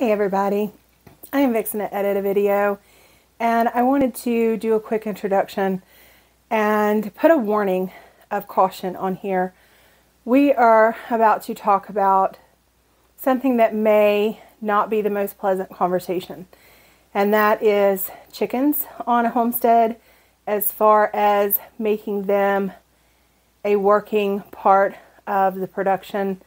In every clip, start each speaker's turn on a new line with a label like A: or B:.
A: Hey everybody, I am fixing to edit a video and I wanted to do a quick introduction and put a warning of caution on here. We are about to talk about something that may not be the most pleasant conversation, and that is chickens on a homestead, as far as making them a working part of the production.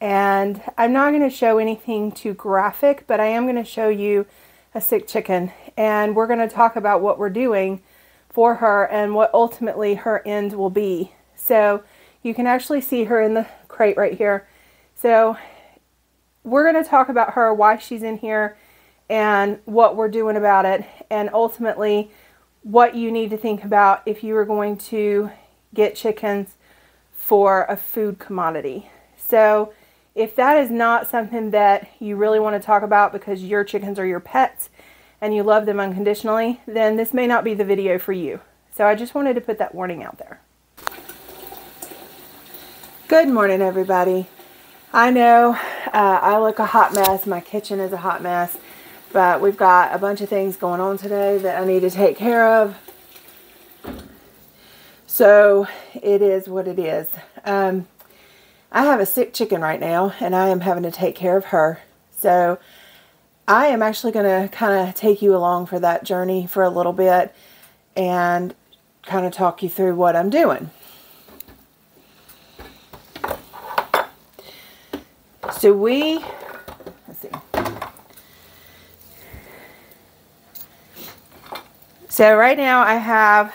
A: And I'm not going to show anything too graphic, but I am going to show you a sick chicken. And we're going to talk about what we're doing for her and what ultimately her end will be. So you can actually see her in the crate right here. So we're going to talk about her, why she's in here, and what we're doing about it. And ultimately what you need to think about if you are going to get chickens for a food commodity. So if that is not something that you really want to talk about because your chickens are your pets and you love them unconditionally, then this may not be the video for you. So I just wanted to put that warning out there. Good morning, everybody. I know I look a hot mess. My kitchen is a hot mess, but we've got a bunch of things going on today that I need to take care of. So it is what it is. I have a sick chicken right now, and I am having to take care of her. So I am actually going to kind of take you along for that journey for a little bit and kind of talk you through what I'm doing. So let's see. So right now I have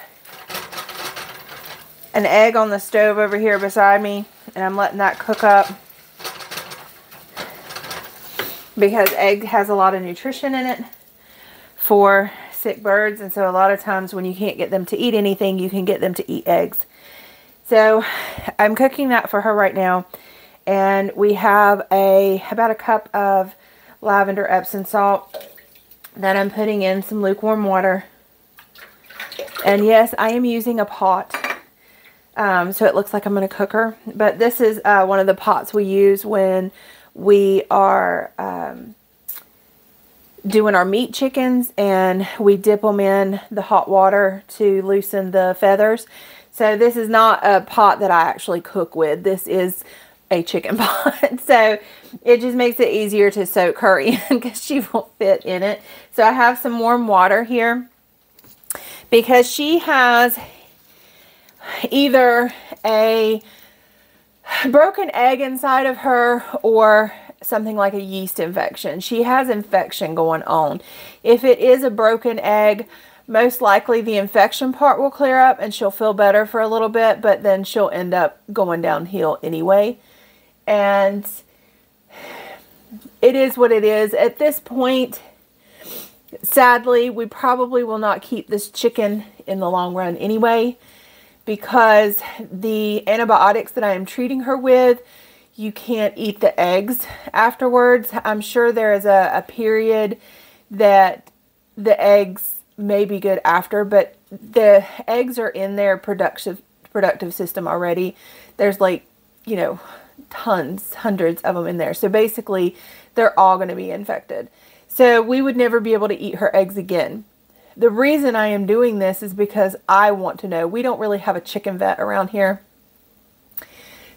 A: an egg on the stove over here beside me, and I'm letting that cook up because egg has a lot of nutrition in it for sick birds. And so a lot of times when you can't get them to eat anything, you can get them to eat eggs. So I'm cooking that for her right now. And we have about a cup of lavender Epsom salt that I'm putting in some lukewarm water. And yes, I am using a pot. So it looks like I'm going to cook her. But this is one of the pots we use when we are doing our meat chickens, and we dip them in the hot water to loosen the feathers. So this is not a pot that I actually cook with. This is a chicken pot. So it just makes it easier to soak her in because she won't fit in it. So I have some warm water here because she has either a broken egg inside of her or something like a yeast infection. She has infection going on. If it is a broken egg, most likely the infection part will clear up and she'll feel better for a little bit, but then she'll end up going downhill anyway. And it is what it is. At this point, sadly, we probably will not keep this chicken in the long run anyway, because the antibiotics that I am treating her with, you can't eat the eggs afterwards. I'm sure there is a period that the eggs may be good after, but the eggs are in their productive system already. There's like, you know, tons, hundreds of them in there. So basically, they're all going to be infected. So we would never be able to eat her eggs again. The reason I am doing this is because I want to know. We don't really have a chicken vet around here.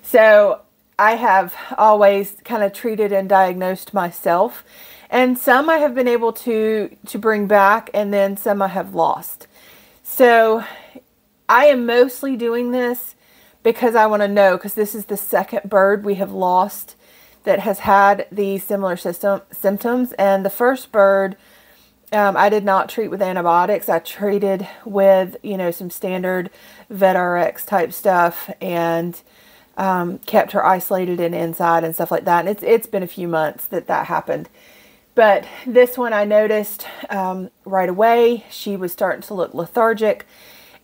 A: So I have always kind of treated and diagnosed myself. And some I have been able to bring back, and then some I have lost. So I am mostly doing this because I want to know, because this is the second bird we have lost that has had these similar symptoms. And the first bird, I did not treat with antibiotics. I treated with, you know, some standard VetRx type stuff, and kept her isolated and inside and stuff like that. And it's been a few months that happened. But this one I noticed right away. She was starting to look lethargic.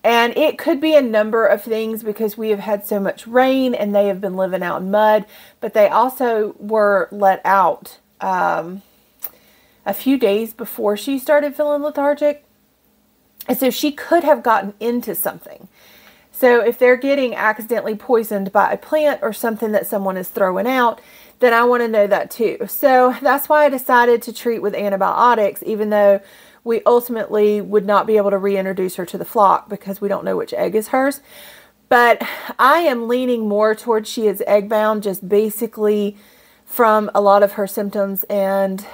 A: And it could be a number of things because we have had so much rain and they have been living out in mud. But they also were let out a few days before she started feeling lethargic. And so she could have gotten into something. So if they're getting accidentally poisoned by a plant or something that someone is throwing out, then I want to know that too. So that's why I decided to treat with antibiotics, even though we ultimately would not be able to reintroduce her to the flock because we don't know which egg is hers. But I am leaning more towards she is egg bound, just basically from a lot of her symptoms and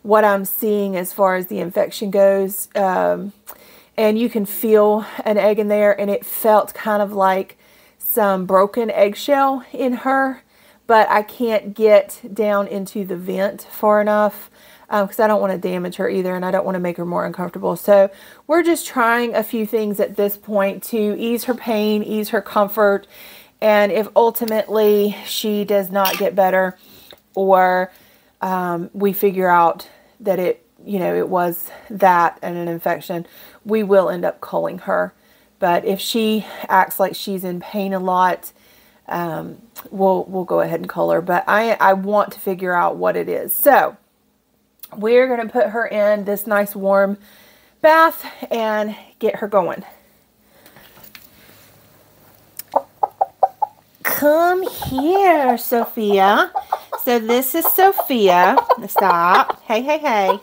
A: what I'm seeing as far as the infection goes. And you can feel an egg in there, and it felt kind of like some broken eggshell in her, but I can't get down into the vent far enough because I don't want to damage her either, and I don't want to make her more uncomfortable. So we're just trying a few things at this point to ease her pain, ease her comfort, and if ultimately she does not get better, or we figure out that it was that and an infection, we will end up culling her. But if she acts like she's in pain a lot, we'll go ahead and cull her. But I want to figure out what it is. So we're going to put her in this nice warm bath and get her going. Come here, Sophia. So this is Sophia. Stop. Hey, hey, hey.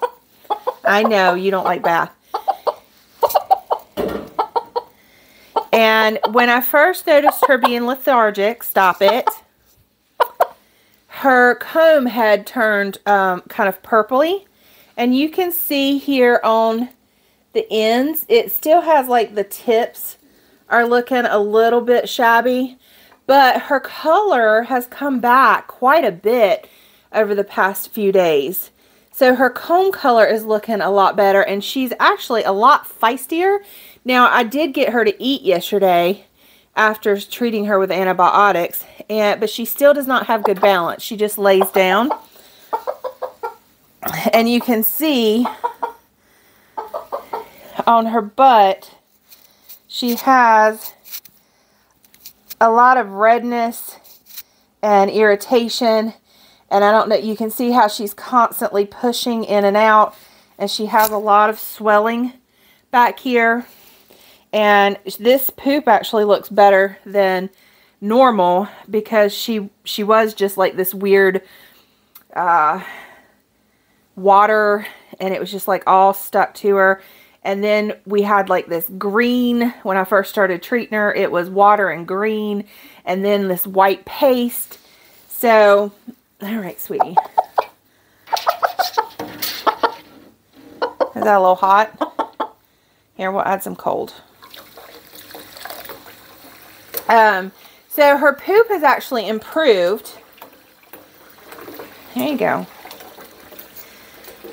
A: I know you don't like bath. And when I first noticed her being lethargic, stop it, her comb had turned kind of purpley. And you can see here on the ends, it still has like the tips are looking a little bit shabby. But her color has come back quite a bit over the past few days. So her comb color is looking a lot better, and she's actually a lot feistier. Now, I did get her to eat yesterday after treating her with antibiotics, but she still does not have good balance. She just lays down. And you can see on her butt, she has a lot of redness and irritation, and I don't know, you can see how she's constantly pushing in and out, and she has a lot of swelling back here. And this poop actually looks better than normal because she was just like this weird water, and it was just like all stuck to her. And then we had like this green, when I first started treating her, it was water and green, and then this white paste. So, all right, sweetie. Is that a little hot? Here, we'll add some cold. So her poop has actually improved. There you go.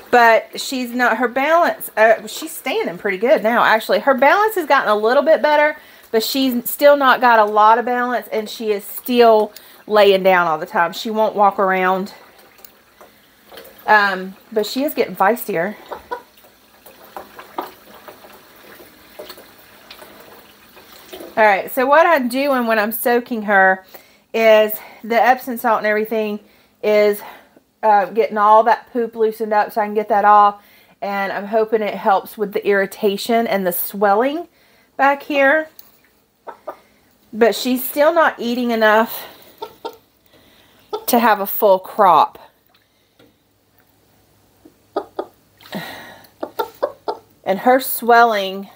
A: But she's not, her balance, she's standing pretty good now, actually. Her balance has gotten a little bit better, but she's still not got a lot of balance, and she is still laying down all the time. She won't walk around. But she is getting feistier. Alright, so what I'm doing when I'm soaking her is the Epsom salt and everything is getting all that poop loosened up so I can get that off. And I'm hoping it helps with the irritation and the swelling back here. But she's still not eating enough to have a full crop. And her swelling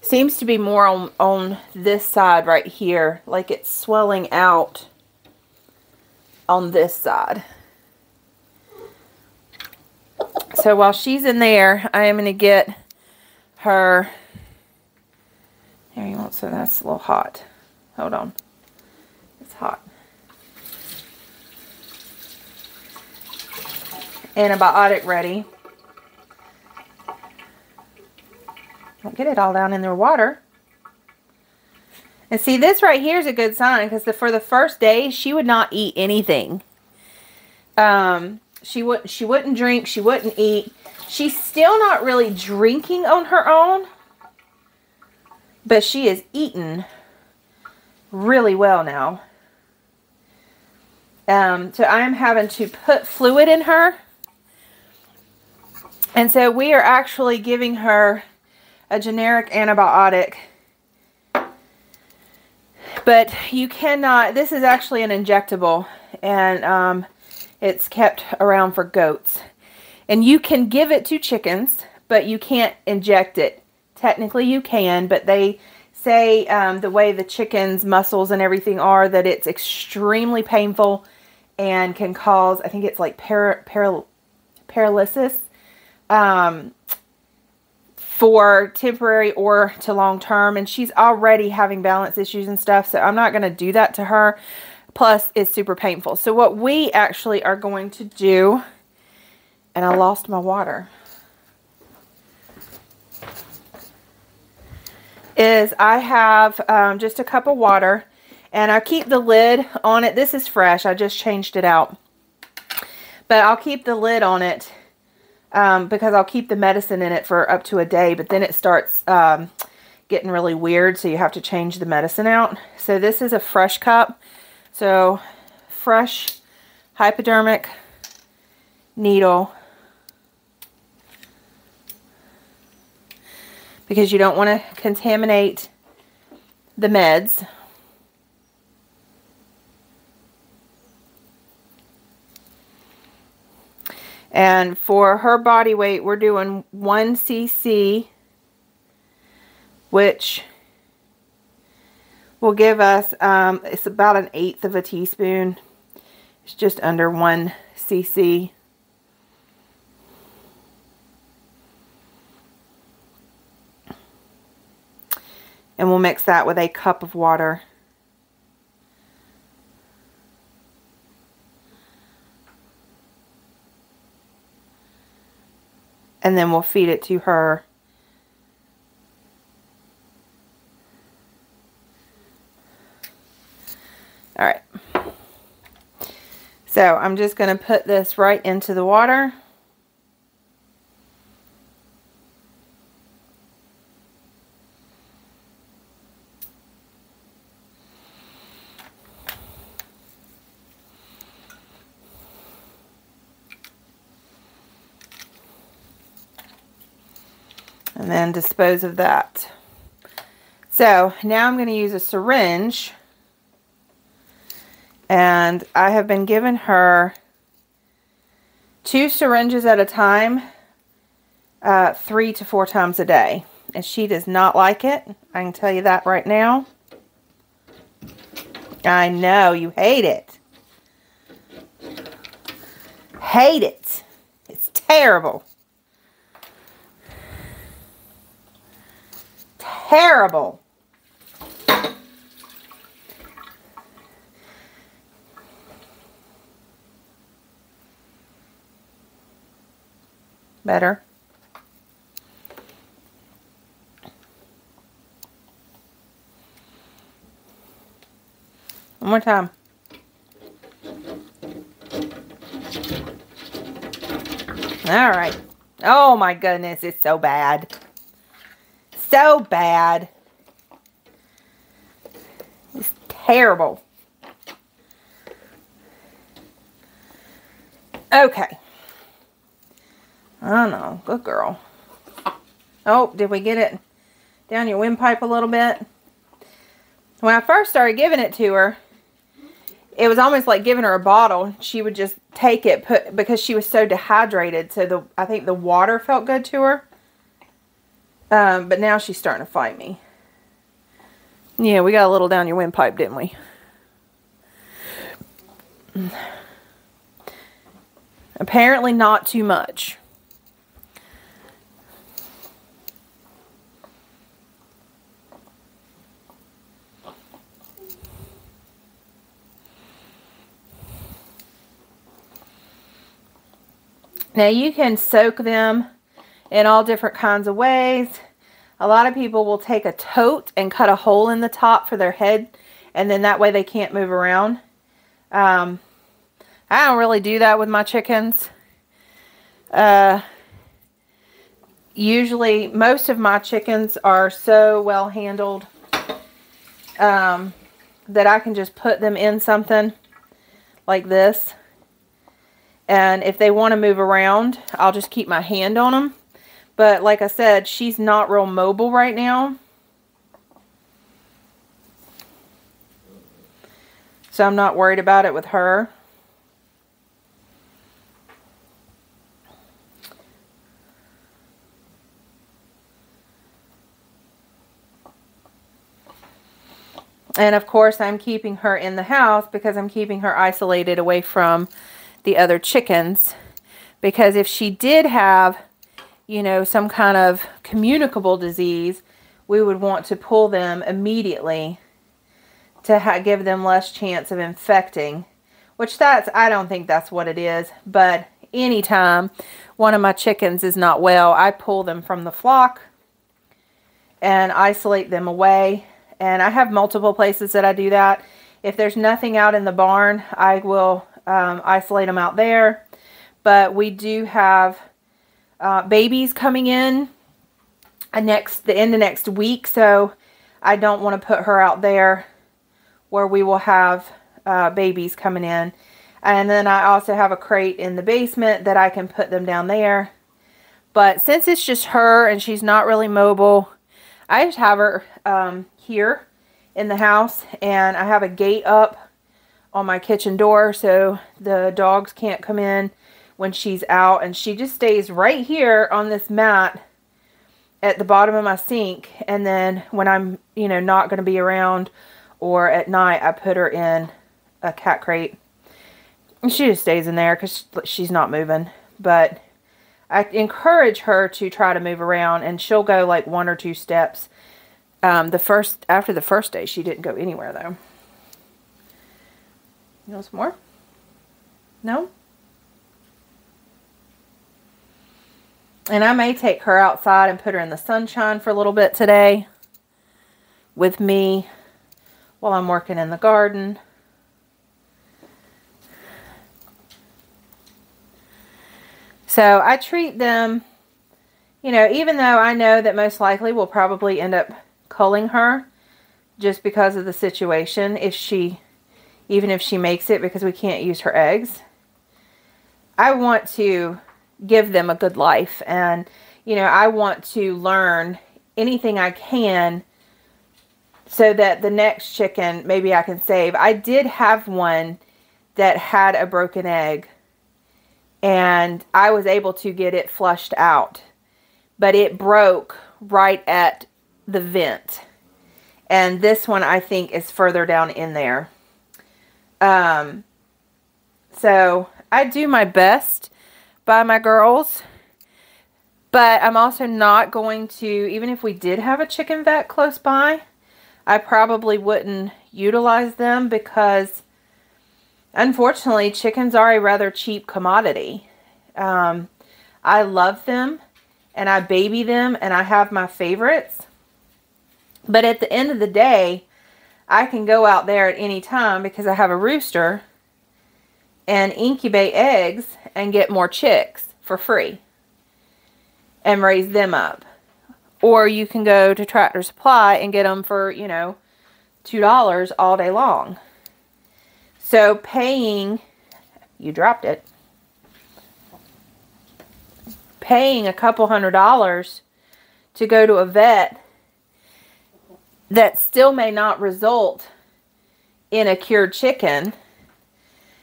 A: seems to be more on this side right here. Like it's swelling out on this side. So while she's in there, I am going to get her. Here you want, so that's a little hot. Hold on. It's hot. Antibiotic ready. Don't get it all down in their water. And see, this right here is a good sign, because for the first day, she would not eat anything. She wouldn't drink. She wouldn't eat. She's still not really drinking on her own, but she is eating really well now. So I am having to put fluid in her. And so we are actually giving her a generic antibiotic But you cannot, this is actually an injectable, and it's kept around for goats. And you can give it to chickens, but you can't inject it. Technically you can, but they say the way the chicken's muscles and everything are, that it's extremely painful and can cause, I think it's like paralysis for temporary or to long term. And she's already having balance issues and stuff, so I'm not going to do that to her. Plus, it's super painful. So what we actually are going to do, and I lost my water, is I have just a cup of water, and I keep the lid on it. This is fresh. I just changed it out. But I'll keep the lid on it because I'll keep the medicine in it for up to a day, but then it starts getting really weird, so you have to change the medicine out. So this is a fresh cup. So fresh hypodermic needle, because you don't want to contaminate the meds. And for her body weight, we're doing 1 cc, which will give us, it's about 1/8 of a teaspoon. It's just under 1 cc. And we'll mix that with a cup of water. And then we'll feed it to her. All right. So I'm just going to put this right into the water. And then dispose of that. So now I'm going to use a syringe, and I have been giving her 2 syringes at a time, 3 to 4 times a day, and she does not like it. I can tell you that right now. I know you hate it. Hate it. It's terrible. Terrible. Better. One more time. All right. Oh my goodness, it's so bad. So bad. It's terrible. Okay. I don't know. Good girl. Oh, did we get it down your windpipe a little bit? When I first started giving it to her, it was almost like giving her a bottle. She would just take it, because she was so dehydrated. So I think the water felt good to her. But now she's starting to fight me. Yeah, we got a little down your windpipe, didn't we? Apparently not too much. Now you can soak them in all different kinds of ways. A lot of people will take a tote and cut a hole in the top for their head, and then that way they can't move around. I don't really do that with my chickens. Usually, most of my chickens are so well handled that I can just put them in something like this. And if they want to move around, I'll just keep my hand on them. But like I said, she's not real mobile right now. So I'm not worried about it with her. And of course, I'm keeping her in the house because I'm keeping her isolated away from the other chickens. Because if she did have, you know, some kind of communicable disease, we would want to pull them immediately to give them less chance of infecting. Which I don't think that's what it is. But anytime one of my chickens is not well, I pull them from the flock and isolate them away. And I have multiple places that I do that. If there's nothing out in the barn, I will isolate them out there. But we do have babies coming in the end of next week. So I don't want to put her out there where we will have babies coming in. And then I also have a crate in the basement that I can put them down there. But since it's just her and she's not really mobile, I just have her here in the house, and I have a gate up on my kitchen door so the dogs can't come in when she's out, and she just stays right here on this mat at the bottom of my sink. And then when I'm, you know, not going to be around or at night, I put her in a cat crate, and she just stays in there because she's not moving. But I encourage her to try to move around, and she'll go like 1 or 2 steps. After the first day, she didn't go anywhere though. You want some more? No? And I may take her outside and put her in the sunshine for a little bit today with me while I'm working in the garden. So I treat them, you know, even though I know that most likely we'll probably end up culling her just because of the situation, even if she makes it, because we can't use her eggs. I want to give them a good life, and you know, I want to learn anything I can so that the next chicken maybe I can save. I did have one that had a broken egg, and I was able to get it flushed out, but it broke right at the vent. And this one I think is further down in there. So I do my best by my girls, but I'm also not going to, even if we did have a chicken vet close by, I probably wouldn't utilize them because unfortunately chickens are a rather cheap commodity. I love them and I baby them and I have my favorites. But at the end of the day, I can go out there at any time because I have a rooster and incubate eggs and get more chicks for free and raise them up. Or you can go to Tractor Supply and get them for, you know, $2 all day long. So paying, you dropped it, paying a couple $100s to go to a vet that still may not result in a cured chicken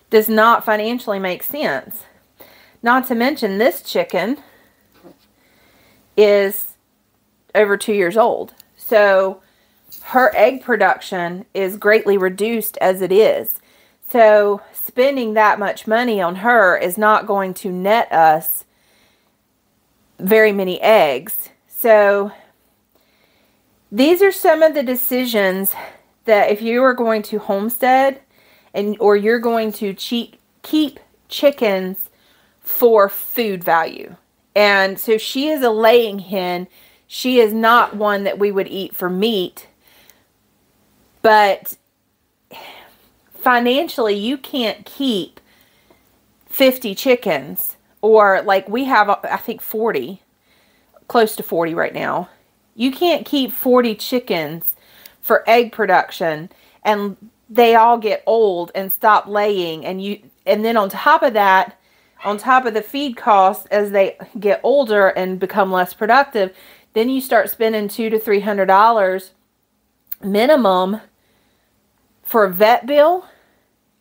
A: does not financially make sense. Not to mention this chicken is over 2 years old. So her egg production is greatly reduced as it is. So spending that much money on her is not going to net us very many eggs. So these are some of the decisions that if you are going to homestead or you're going to keep chickens for food value. And so she is a laying hen. She is not one that we would eat for meat. But financially, you can't keep 50 chickens. Or like we have, I think 40, close to 40 right now. You can't keep 40 chickens for egg production and they all get old and stop laying, and then on top of that, on top of the feed costs as they get older and become less productive, then you start spending $200 to $300 minimum for a vet bill.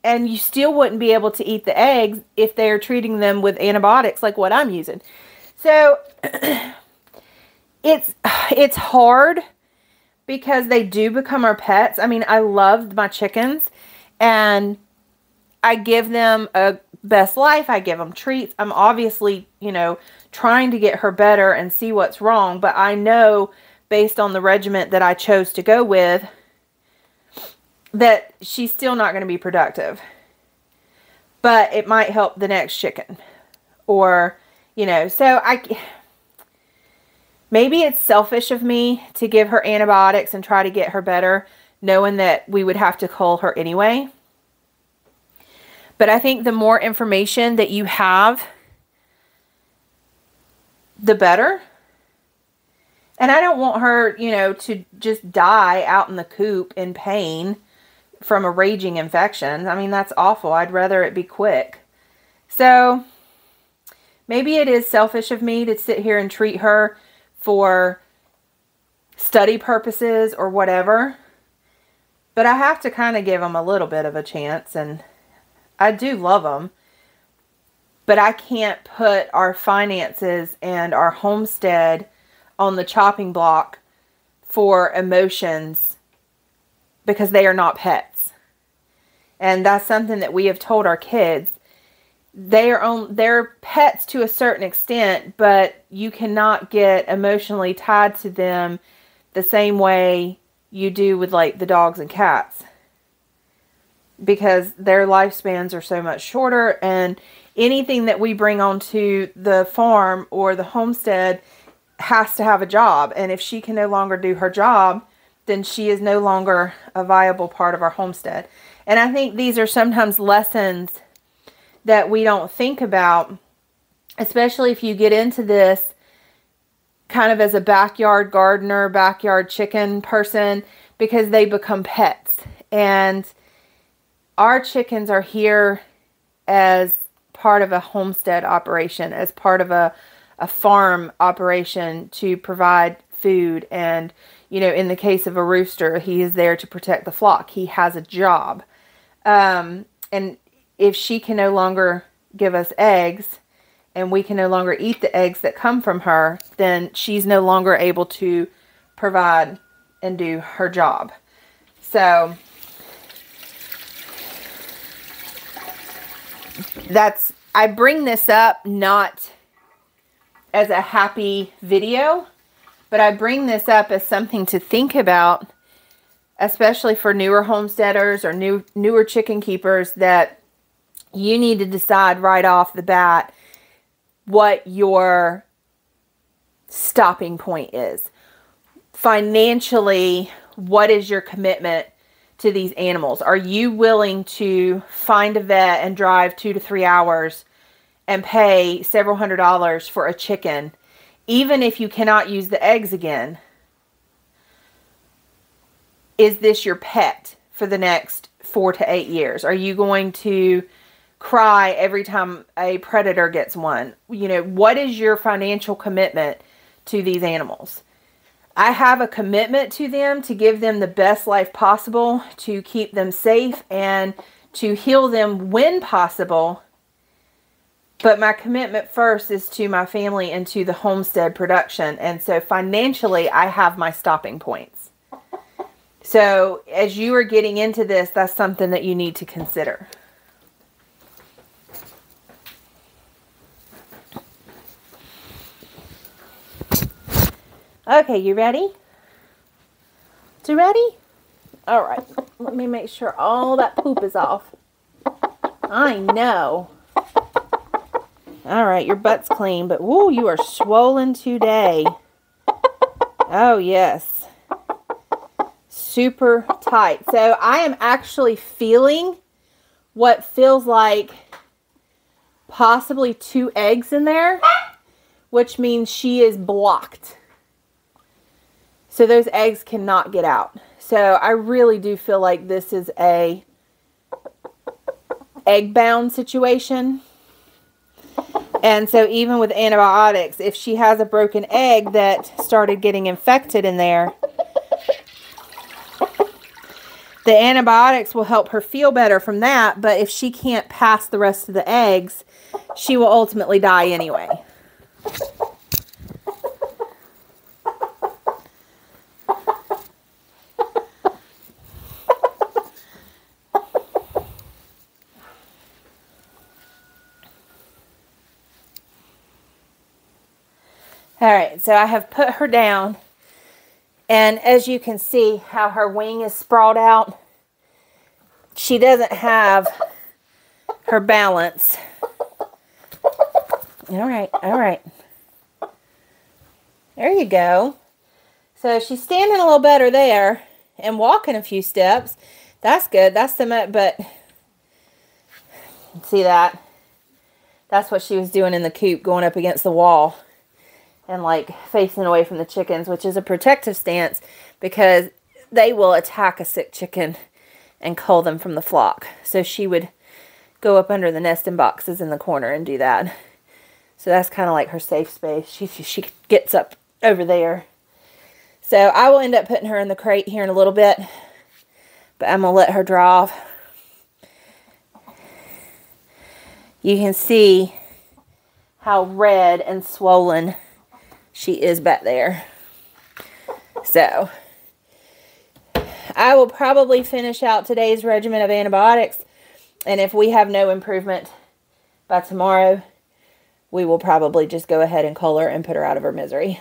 A: And you still wouldn't be able to eat the eggs if they're treating them with antibiotics like what I'm using. So it's hard because they do become our pets. I mean, I love my chickens and I give them a best life. I give them treats. I'm obviously, you know, trying to get her better and see what's wrong. But I know based on the regimen that I chose to go with that she's still not going to be productive. But it might help the next chicken. Or, you know, so maybe it's selfish of me to give her antibiotics and try to get her better, knowing that we would have to cull her anyway. But I think the more information that you have, the better. And I don't want her, you know, to just die out in the coop in pain from a raging infection. I mean, that's awful. I'd rather it be quick. So maybe it is selfish of me to sit here and treat her for study purposes or whatever. But I have to kind of give them a little bit of a chance. And I do love them. But I can't put our finances and our homestead on the chopping block for emotions because they are not pets. And that's something that we have told our kids. They're pets to a certain extent, but you cannot get emotionally tied to them the same way you do with like the dogs and cats. Because their lifespans are so much shorter, and anything that we bring onto the farm or the homestead has to have a job. And if she can no longer do her job, then she is no longer a viable part of our homestead. And I think these are sometimes lessons that we don't think about, especially if you get into this kind of as a backyard gardener, backyard chicken person, because they become pets. And our chickens are here as part of a homestead operation, as part of a farm operation to provide food. And, you know, in the case of a rooster, he is there to protect the flock. He has a job. And if she can no longer give us eggs and we can no longer eat the eggs that come from her, then she's no longer able to provide and do her job. So I bring this up not as a happy video, but I bring this up as something to think about, especially for newer homesteaders or newer chicken keepers, that you need to decide right off the bat what your stopping point is. Financially, what is your commitment to these animals? Are you willing to find a vet and drive 2 to 3 hours and pay several $100s for a chicken, even if you cannot use the eggs again? Is this your pet for the next 4 to 8 years? Are you going to cry every time a predator gets one? You know, what is your financial commitment to these animals? I have a commitment to them to give them the best life possible, to keep them safe, and to heal them when possible. But my commitment first is to my family and to the homestead production. And so financially, I have my stopping points. So as you are getting into this, that's something that you need to consider. Okay, you ready? You ready? All right, let me make sure all that poop is off. I know. All right, your butt's clean, but woo, you are swollen today. Oh, yes. Super tight. So I am actually feeling what feels like possibly 2 eggs in there, which means she is blocked. So those eggs cannot get out. So I really do feel like this is a egg-bound situation. And so even with antibiotics, if she has a broken egg that started getting infected in there, The antibiotics will help her feel better from that, but if she can't pass the rest of the eggs, she will ultimately die anyway. Alright, so I have put her down, and as you can see how her wing is sprawled out, she doesn't have her balance. Alright, alright. There you go. So she's standing a little better there and walking a few steps. That's good. That's the but see that? That's what she was doing in the coop, going up against the wall and like facing away from the chickens, which is a protective stance because they will attack a sick chicken and cull them from the flock. So she would go up under the nesting boxes in the corner and do that. So that's kind of like her safe space. She gets up over there. So I will end up putting her in the crate here in a little bit, but I'm going to let her dry off. You can see how red and swollen she is back there. So I will probably finish out today's regimen of antibiotics, and if we have no improvement by tomorrow, we will probably just go ahead and cull her and put her out of her misery.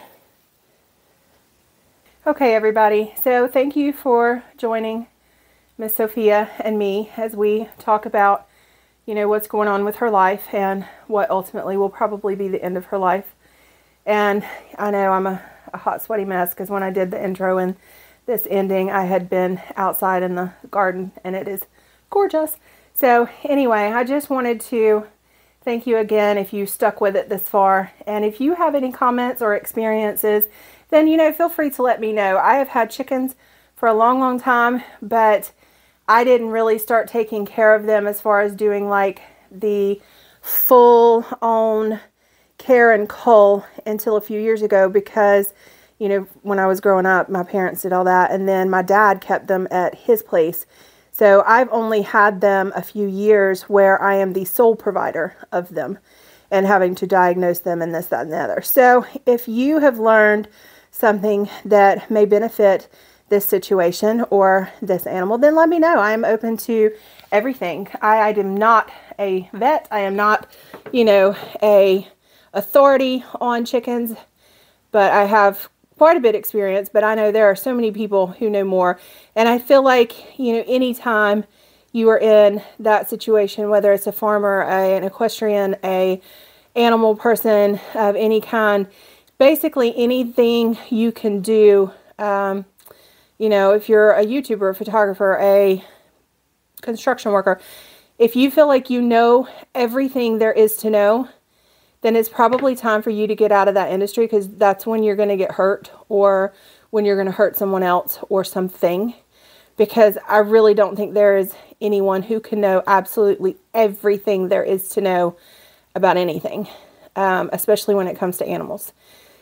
A: Okay, everybody, so thank you for joining Miss Sophia and me as we talk about, you know, what's going on with her life and what ultimately will probably be the end of her life. And I know I'm a hot, sweaty mess because when I did the intro and this ending, I had been outside in the garden and it is gorgeous. So anyway, I just wanted to thank you again if you stuck with it this far. And if you have any comments or experiences, then, you know, feel free to let me know. I have had chickens for a long, long time, but I didn't really start taking care of them as far as doing like the full-on care and cull until a few years ago because, you know, when I was growing up, my parents did all that, and then my dad kept them at his place. So I've only had them a few years where I am the sole provider of them and having to diagnose them and this, that, and the other. So if you have learned something that may benefit this situation or this animal, then let me know. I am open to everything. I am not a vet. I am not, you know, a authority on chickens, but I have quite a bit of experience, but I know there are so many people who know more. And I feel like, you know, anytime you are in that situation, whether it's a farmer, an equestrian, a animal person of any kind, basically anything you can do, you know, if you're a YouTuber, a photographer, a construction worker, if you feel like you know everything there is to know, then it's probably time for you to get out of that industry, because that's when you're going to get hurt or when you're going to hurt someone else or something. Because I really don't think there is anyone who can know absolutely everything there is to know about anything, especially when it comes to animals.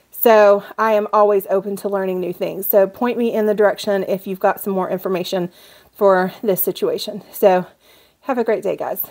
A: So I am always open to learning new things. So point me in the direction if you've got some more information for this situation. So have a great day, guys.